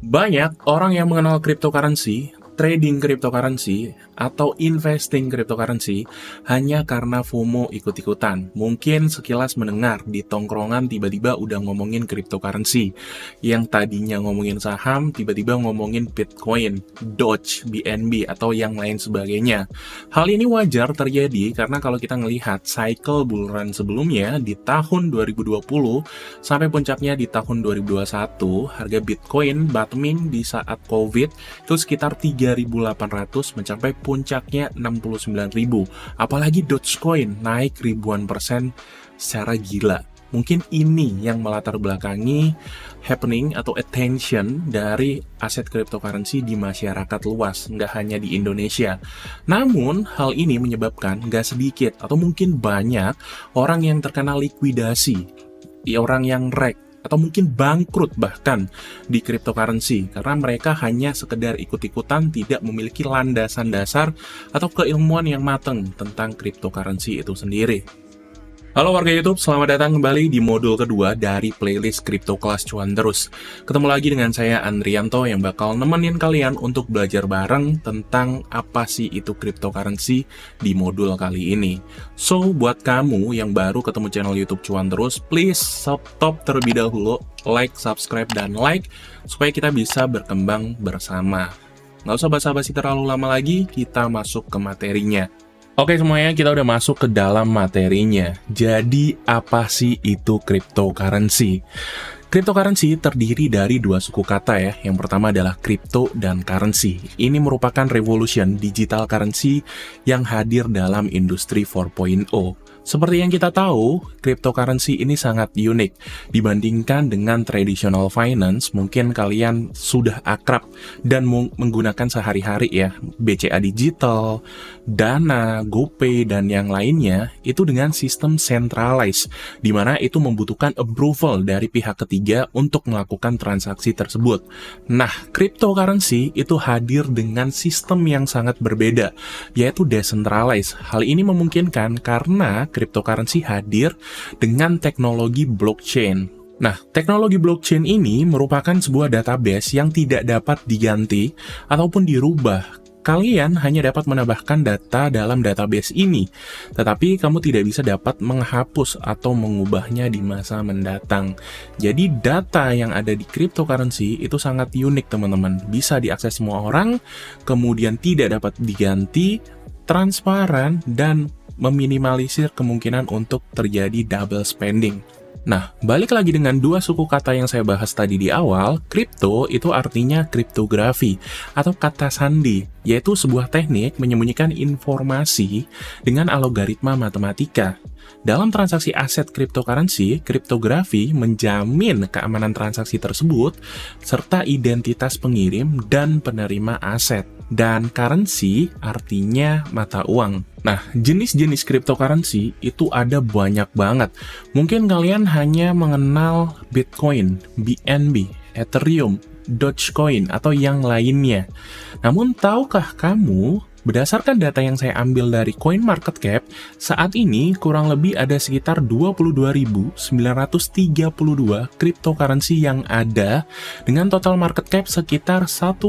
Banyak orang yang mengenal cryptocurrency, trading cryptocurrency, atau investing cryptocurrency hanya karena FOMO ikut-ikutan. Mungkin sekilas mendengar di tongkrongan tiba-tiba udah ngomongin cryptocurrency. Yang tadinya ngomongin saham, tiba-tiba ngomongin Bitcoin, Doge, BNB, atau yang lain sebagainya. Hal ini wajar terjadi karena kalau kita ngelihat cycle bull run sebelumnya di tahun 2020 sampai puncaknya di tahun 2021, harga Bitcoin bottoming di saat COVID itu sekitar 3.800 mencapai puncaknya 69.000. Apalagi Dogecoin naik ribuan persen secara gila. Mungkin ini yang melatar belakangi happening atau attention dari aset cryptocurrency di masyarakat luas, nggak hanya di Indonesia. Namun, hal ini menyebabkan nggak sedikit atau mungkin banyak orang yang terkena likuidasi, orang yang wreck, atau mungkin bangkrut bahkan di cryptocurrency karena mereka hanya sekedar ikut-ikutan, tidak memiliki landasan dasar atau keilmuan yang matang tentang cryptocurrency itu sendiri. Halo warga YouTube, selamat datang kembali di modul kedua dari playlist Crypto Class Cuan Terus. Ketemu lagi dengan saya Andrianto yang bakal nemenin kalian untuk belajar bareng tentang apa sih itu cryptocurrency di modul kali ini. So, buat kamu yang baru ketemu channel YouTube Cuan Terus, please stop terlebih dahulu, like, subscribe, dan like supaya kita bisa berkembang bersama. Nggak usah basa-basi terlalu lama lagi, kita masuk ke materinya. Oke semuanya, kita udah masuk ke dalam materinya. Jadi, apa sih itu cryptocurrency? Cryptocurrency terdiri dari dua suku kata ya. Yang pertama adalah crypto dan currency. Ini merupakan revolution digital currency yang hadir dalam industri 4.0. Seperti yang kita tahu, cryptocurrency ini sangat unik dibandingkan dengan traditional finance. Mungkin kalian sudah akrab dan menggunakan sehari-hari ya, BCA digital, Dana, GoPay, dan yang lainnya itu dengan sistem centralized, di mana itu membutuhkan approval dari pihak ketiga untuk melakukan transaksi tersebut. Nah, cryptocurrency itu hadir dengan sistem yang sangat berbeda, yaitu decentralized. Hal ini memungkinkan karena cryptocurrency hadir dengan teknologi blockchain. Nah, teknologi blockchain ini merupakan sebuah database yang tidak dapat diganti ataupun dirubah. Kalian hanya dapat menambahkan data dalam database ini, tetapi kamu tidak bisa dapat menghapus atau mengubahnya di masa mendatang. Jadi data yang ada di cryptocurrency itu sangat unik teman-teman. Bisa diakses semua orang, kemudian tidak dapat diganti, transparan, dan meminimalisir kemungkinan untuk terjadi double spending. Nah, balik lagi dengan dua suku kata yang saya bahas tadi di awal, crypto itu artinya kriptografi atau kata sandi, yaitu sebuah teknik menyembunyikan informasi dengan algoritma matematika. Dalam transaksi aset cryptocurrency, kriptografi menjamin keamanan transaksi tersebut serta identitas pengirim dan penerima aset. Dan currency artinya mata uang. Nah, jenis-jenis cryptocurrency itu ada banyak banget. Mungkin kalian hanya mengenal Bitcoin, BNB, Ethereum, Dogecoin, atau yang lainnya. Namun, tahukah kamu, berdasarkan data yang saya ambil dari CoinMarketCap, saat ini kurang lebih ada sekitar 22.932 cryptocurrency yang ada dengan total market cap sekitar 1,1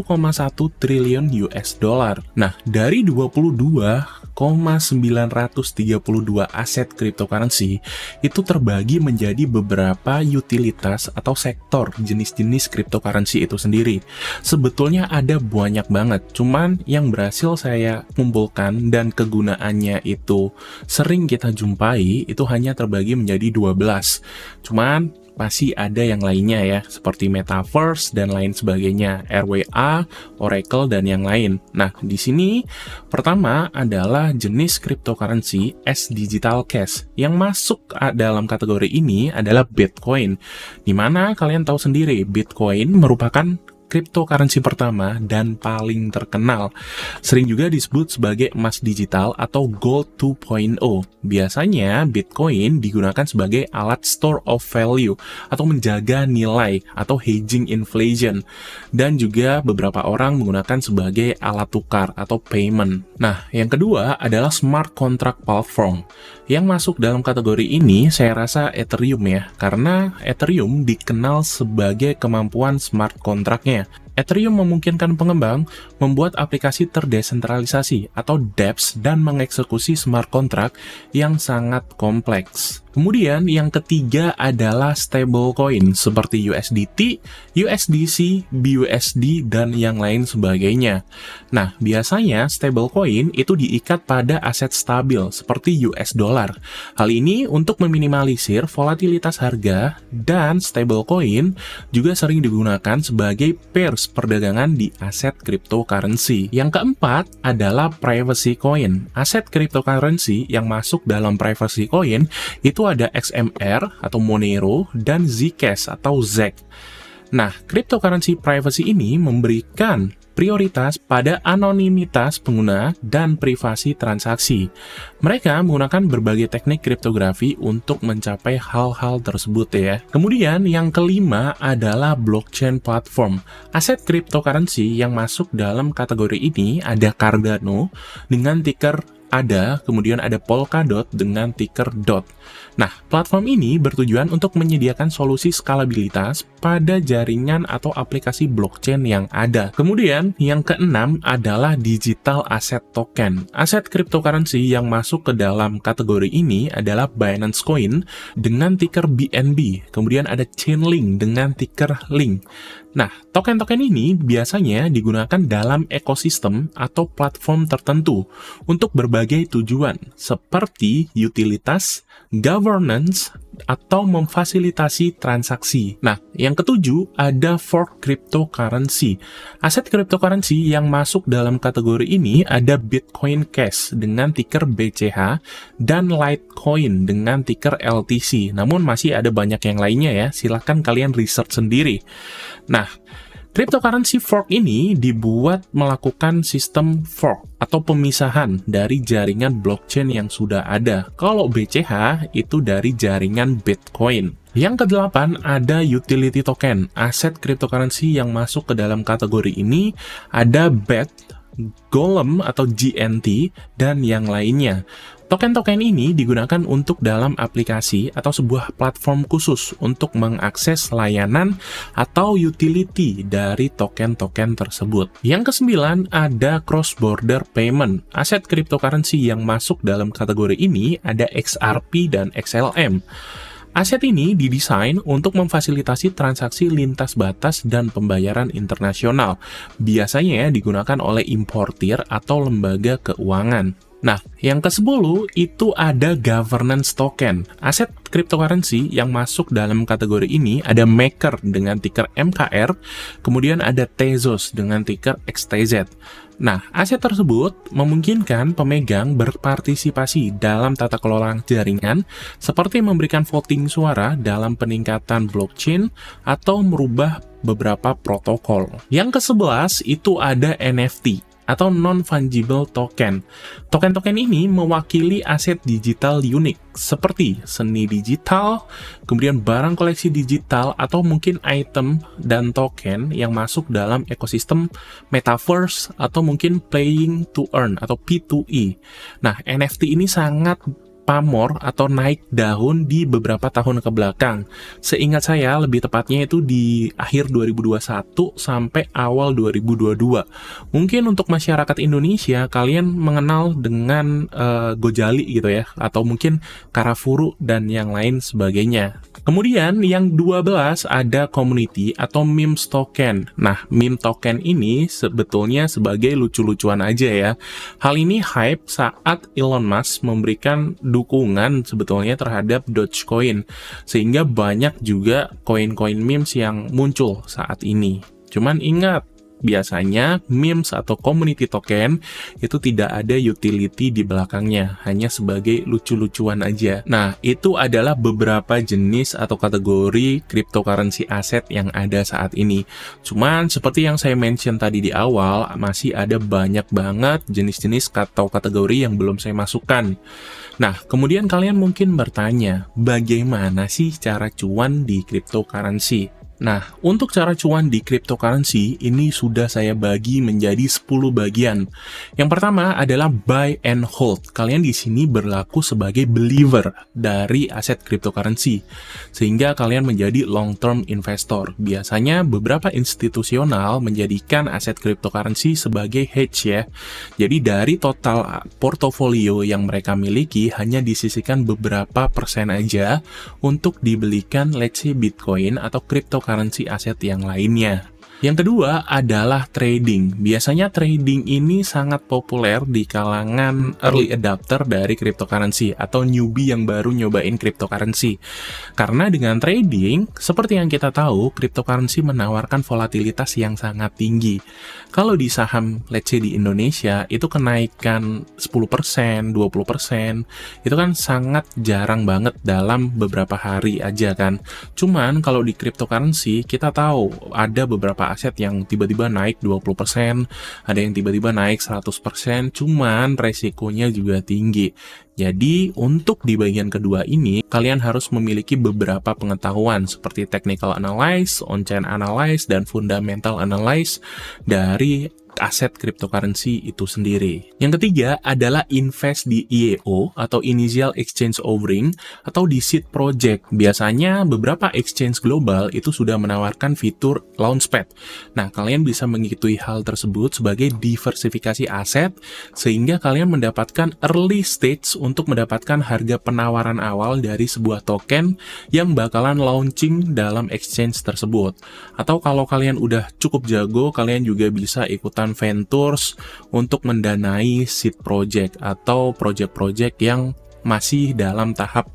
triliun US dollar. Nah, dari 22,932 aset cryptocurrency itu terbagi menjadi beberapa utilitas atau sektor jenis-jenis cryptocurrency itu sendiri. Sebetulnya ada banyak banget, cuman yang berhasil saya kumpulkan dan kegunaannya itu sering kita jumpai itu hanya terbagi menjadi 12. Cuman pasti ada yang lainnya ya, seperti Metaverse dan lain sebagainya, RWA, Oracle, dan yang lain. Nah, di sini pertama adalah jenis cryptocurrency as digital cash. Yang masuk dalam kategori ini adalah Bitcoin, di mana kalian tahu sendiri, Bitcoin merupakan cryptocurrency pertama dan paling terkenal. Sering juga disebut sebagai emas digital atau gold 2.0. Biasanya Bitcoin digunakan sebagai alat store of value atau menjaga nilai atau hedging inflation. Dan juga beberapa orang menggunakan sebagai alat tukar atau payment. Nah, yang kedua adalah smart contract platform. Yang masuk dalam kategori ini saya rasa Ethereum ya, karena Ethereum dikenal sebagai kemampuan smart contract-nya. sebagainya. Ethereum memungkinkan pengembang membuat aplikasi terdesentralisasi atau dApps dan mengeksekusi smart contract yang sangat kompleks. Kemudian yang ketiga adalah stablecoin seperti USDT, USDC, BUSD, dan yang lain sebagainya. Nah, biasanya stablecoin itu diikat pada aset stabil seperti US dollar. Hal ini untuk meminimalisir volatilitas harga, dan stablecoin juga sering digunakan sebagai pairs perdagangan di aset cryptocurrency. Yang keempat adalah privacy coin. Aset cryptocurrency yang masuk dalam privacy coin itu ada XMR atau Monero dan Zcash atau ZEC. Nah, cryptocurrency privacy ini memberikan prioritas pada anonimitas pengguna dan privasi transaksi. Mereka menggunakan berbagai teknik kriptografi untuk mencapai hal-hal tersebut ya. Kemudian yang kelima adalah blockchain platform. Aset cryptocurrency yang masuk dalam kategori ini ada Cardano dengan ticker ADA, kemudian ada Polkadot dengan ticker DOT. Nah, platform ini bertujuan untuk menyediakan solusi skalabilitas pada jaringan atau aplikasi blockchain yang ada. Kemudian, yang keenam adalah digital asset token. Aset cryptocurrency yang masuk ke dalam kategori ini adalah Binance Coin dengan ticker BNB. Kemudian ada Chainlink dengan ticker LINK. Nah, token-token ini biasanya digunakan dalam ekosistem atau platform tertentu untuk berbagai tujuan, seperti utilitas, governance, atau memfasilitasi transaksi. Nah, yang ketujuh ada fork cryptocurrency. Aset cryptocurrency yang masuk dalam kategori ini ada Bitcoin Cash dengan ticker BCH dan Litecoin dengan ticker LTC. Namun masih ada banyak yang lainnya ya, silahkan kalian research sendiri. Nah, cryptocurrency fork ini dibuat melakukan sistem fork atau pemisahan dari jaringan blockchain yang sudah ada. Kalau BCH itu dari jaringan Bitcoin. Yang kedelapan ada utility token. Aset cryptocurrency yang masuk ke dalam kategori ini ada BET, Golem atau GNT, dan yang lainnya. Token-token ini digunakan untuk dalam aplikasi atau sebuah platform khusus untuk mengakses layanan atau utility dari token-token tersebut. Yang kesembilan ada cross-border payment. Aset cryptocurrency yang masuk dalam kategori ini ada XRP dan XLM. Aset ini didesain untuk memfasilitasi transaksi lintas batas dan pembayaran internasional. Biasanya digunakan oleh importir atau lembaga keuangan. Nah, yang ke-10 itu ada governance token. Aset cryptocurrency yang masuk dalam kategori ini ada Maker dengan ticker MKR, kemudian ada Tezos dengan ticker XTZ. Nah, aset tersebut memungkinkan pemegang berpartisipasi dalam tata kelola jaringan, seperti memberikan voting suara dalam peningkatan blockchain atau merubah beberapa protokol. Yang ke-11 itu ada NFT atau non-fungible token. Token-token ini mewakili aset digital unik seperti seni digital, kemudian barang koleksi digital, atau mungkin item dan token yang masuk dalam ekosistem metaverse atau mungkin playing to earn atau P2E. Nah, NFT ini sangat pamor atau naik daun di beberapa tahun ke belakang. Seingat saya, lebih tepatnya itu di akhir 2021 sampai awal 2022. Mungkin untuk masyarakat Indonesia, kalian mengenal dengan Gojali gitu ya, atau mungkin Karafuru dan yang lain sebagainya. Kemudian yang 12 ada community atau memes token. Nah, meme token ini sebetulnya sebagai lucu-lucuan aja ya. Hal ini hype saat Elon Musk memberikan dukungan sebetulnya terhadap Dogecoin, sehingga banyak juga koin-koin memes yang muncul saat ini. Cuman ingat, biasanya memes atau community token itu tidak ada utility di belakangnya, hanya sebagai lucu-lucuan aja. Nah, itu adalah beberapa jenis atau kategori cryptocurrency aset yang ada saat ini. Cuman seperti yang saya mention tadi di awal, masih ada banyak banget jenis-jenis atau kategori yang belum saya masukkan. Nah, kemudian kalian mungkin bertanya, bagaimana sih cara cuan di cryptocurrency? Nah, untuk cara cuan di cryptocurrency, ini sudah saya bagi menjadi 10 bagian. Yang pertama adalah buy and hold. Kalian di sini berlaku sebagai believer dari aset cryptocurrency, sehingga kalian menjadi long-term investor. Biasanya beberapa institusional menjadikan aset cryptocurrency sebagai hedge ya. Jadi dari total portofolio yang mereka miliki, hanya disisihkan beberapa persen aja untuk dibelikan let's say Bitcoin atau cryptocurrency aset yang lainnya. Yang kedua adalah trading. Biasanya trading ini sangat populer di kalangan early adopter dari cryptocurrency atau newbie yang baru nyobain cryptocurrency. Karena dengan trading, seperti yang kita tahu, cryptocurrency menawarkan volatilitas yang sangat tinggi. Kalau di saham, let's say di Indonesia, itu kenaikan 10%, 20%, itu kan sangat jarang banget dalam beberapa hari aja kan. Cuman kalau di cryptocurrency, kita tahu ada beberapa aset yang tiba-tiba naik 20%, ada yang tiba-tiba naik 100%, cuman resikonya juga tinggi. Jadi, untuk di bagian kedua ini, kalian harus memiliki beberapa pengetahuan seperti technical analysis, on-chain analysis, dan fundamental analysis dari aset cryptocurrency itu sendiri. Yang ketiga adalah invest di IEO atau Initial Exchange Offering atau di seed project. Biasanya beberapa exchange global itu sudah menawarkan fitur launchpad. Nah, kalian bisa mengikuti hal tersebut sebagai diversifikasi aset sehingga kalian mendapatkan early stage untuk mendapatkan harga penawaran awal dari sebuah token yang bakalan launching dalam exchange tersebut. Atau kalau kalian udah cukup jago, kalian juga bisa ikutan ventures untuk mendanai seed project atau project-project yang masih dalam tahap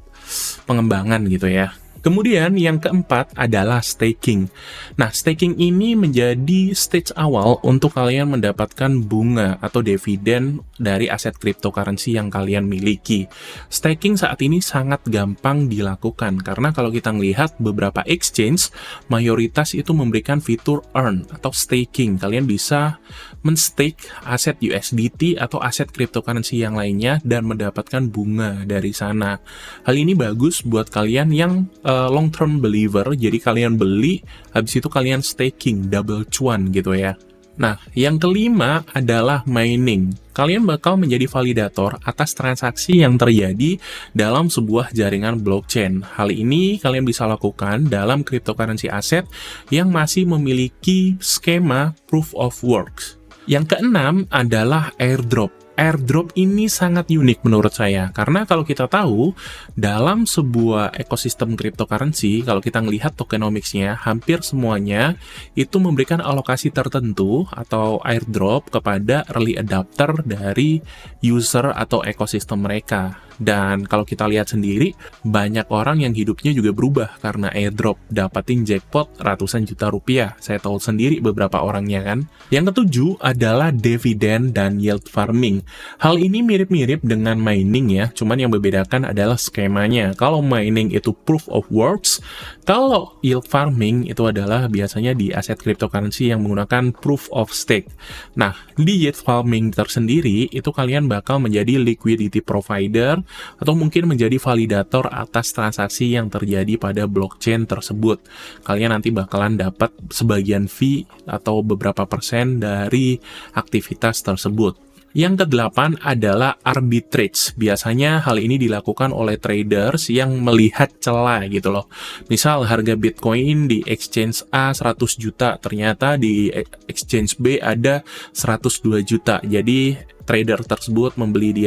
pengembangan gitu ya. Kemudian yang keempat adalah staking. Nah, staking ini menjadi stage awal untuk kalian mendapatkan bunga atau dividen dari aset cryptocurrency yang kalian miliki. Staking saat ini sangat gampang dilakukan karena kalau kita melihat beberapa exchange, mayoritas itu memberikan fitur earn atau staking. Kalian bisa men-stake aset USDT atau aset cryptocurrency yang lainnya dan mendapatkan bunga dari sana. Hal ini bagus buat kalian yang long term believer, jadi kalian beli, habis itu kalian staking, double cuan gitu ya. Nah, yang kelima adalah mining. Kalian bakal menjadi validator atas transaksi yang terjadi dalam sebuah jaringan blockchain. Hal ini kalian bisa lakukan dalam cryptocurrency aset yang masih memiliki skema proof of works. Yang keenam adalah airdrop. Airdrop ini sangat unik menurut saya, karena kalau kita tahu, dalam sebuah ekosistem cryptocurrency, kalau kita melihat tokenomics-nya, hampir semuanya itu memberikan alokasi tertentu atau airdrop kepada early adopter dari user atau ekosistem mereka. Dan kalau kita lihat sendiri, banyak orang yang hidupnya juga berubah karena airdrop, dapatin jackpot ratusan juta rupiah. Saya tahu sendiri beberapa orangnya kan. Yang ketujuh adalah dividend dan yield farming. Hal ini mirip-mirip dengan mining ya, cuman yang membedakan adalah skemanya. Kalau mining itu proof of works, kalau yield farming itu adalah biasanya di aset cryptocurrency yang menggunakan proof of stake. Nah, di yield farming tersendiri, itu kalian bakal menjadi liquidity provider atau mungkin menjadi validator atas transaksi yang terjadi pada blockchain tersebut. Kalian nanti bakalan dapat sebagian fee atau beberapa persen dari aktivitas tersebut. Yang kedelapan adalah arbitrage. Biasanya hal ini dilakukan oleh traders yang melihat celah gitu loh. Misal harga Bitcoin di exchange A 100 juta, ternyata di exchange B ada 102 juta. Jadi trader tersebut membeli di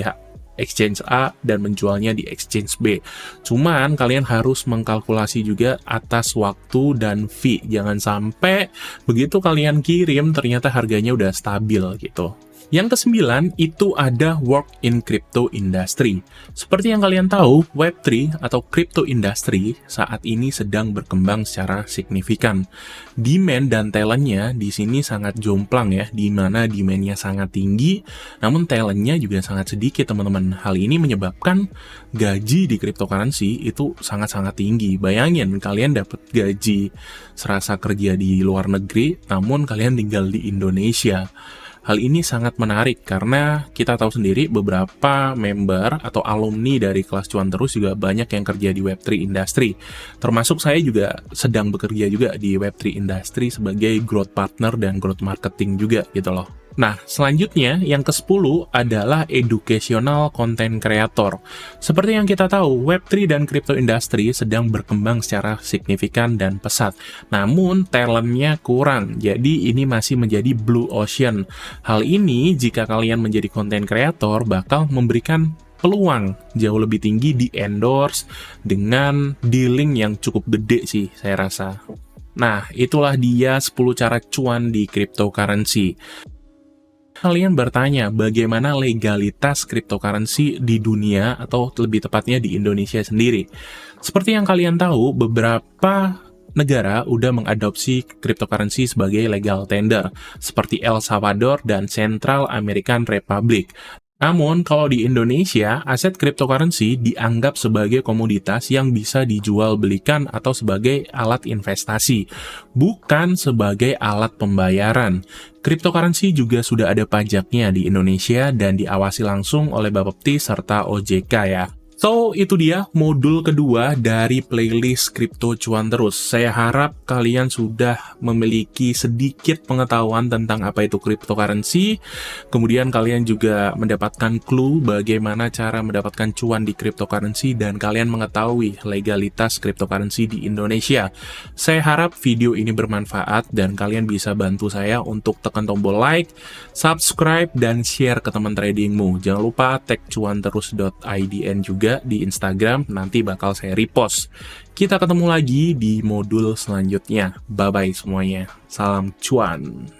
exchange A dan menjualnya di exchange B. Cuman kalian harus mengkalkulasi juga atas waktu dan fee. Jangan sampai begitu kalian kirim ternyata harganya udah stabil gitu. Yang kesembilan itu ada work in crypto industry. Seperti yang kalian tahu, Web3 atau crypto industry saat ini sedang berkembang secara signifikan. Demand dan talentnya di sini sangat jomplang ya, di mana demandnya sangat tinggi, namun talentnya juga sangat sedikit teman-teman. Hal ini menyebabkan gaji di cryptocurrency itu sangat-sangat tinggi. Bayangin kalian dapat gaji serasa kerja di luar negeri, namun kalian tinggal di Indonesia. Hal ini sangat menarik karena kita tahu sendiri beberapa member atau alumni dari kelas cuan terus juga banyak yang kerja di Web3 industry. Termasuk saya juga sedang bekerja juga di Web3 industry sebagai growth partner dan growth marketing juga gitu loh. Nah, selanjutnya yang ke-10 adalah educational content creator. Seperti yang kita tahu, Web3 dan crypto industry sedang berkembang secara signifikan dan pesat. Namun, talentnya kurang, jadi ini masih menjadi blue ocean. Hal ini, jika kalian menjadi content creator, bakal memberikan peluang jauh lebih tinggi di endorse dengan dealing yang cukup gede sih, saya rasa. Nah, itulah dia 10 cara cuan di cryptocurrency. Kalian bertanya bagaimana legalitas cryptocurrency di dunia atau lebih tepatnya di Indonesia sendiri. Seperti yang kalian tahu, beberapa negara udah mengadopsi cryptocurrency sebagai legal tender, seperti El Salvador dan Central American Republic. Namun, kalau di Indonesia, aset cryptocurrency dianggap sebagai komoditas yang bisa dijual belikan atau sebagai alat investasi, bukan sebagai alat pembayaran. Cryptocurrency juga sudah ada pajaknya di Indonesia dan diawasi langsung oleh Bapepti serta OJK ya. So, itu dia modul kedua dari playlist Kripto Cuan Terus. Saya harap kalian sudah memiliki sedikit pengetahuan tentang apa itu cryptocurrency. Kemudian kalian juga mendapatkan clue bagaimana cara mendapatkan cuan di cryptocurrency dan kalian mengetahui legalitas cryptocurrency di Indonesia. Saya harap video ini bermanfaat dan kalian bisa bantu saya untuk tekan tombol like, subscribe, dan share ke teman tradingmu. Jangan lupa tag cuanterus.idn juga di Instagram, nanti bakal saya repost. Kita ketemu lagi di modul selanjutnya. Bye-bye semuanya. Salam cuan.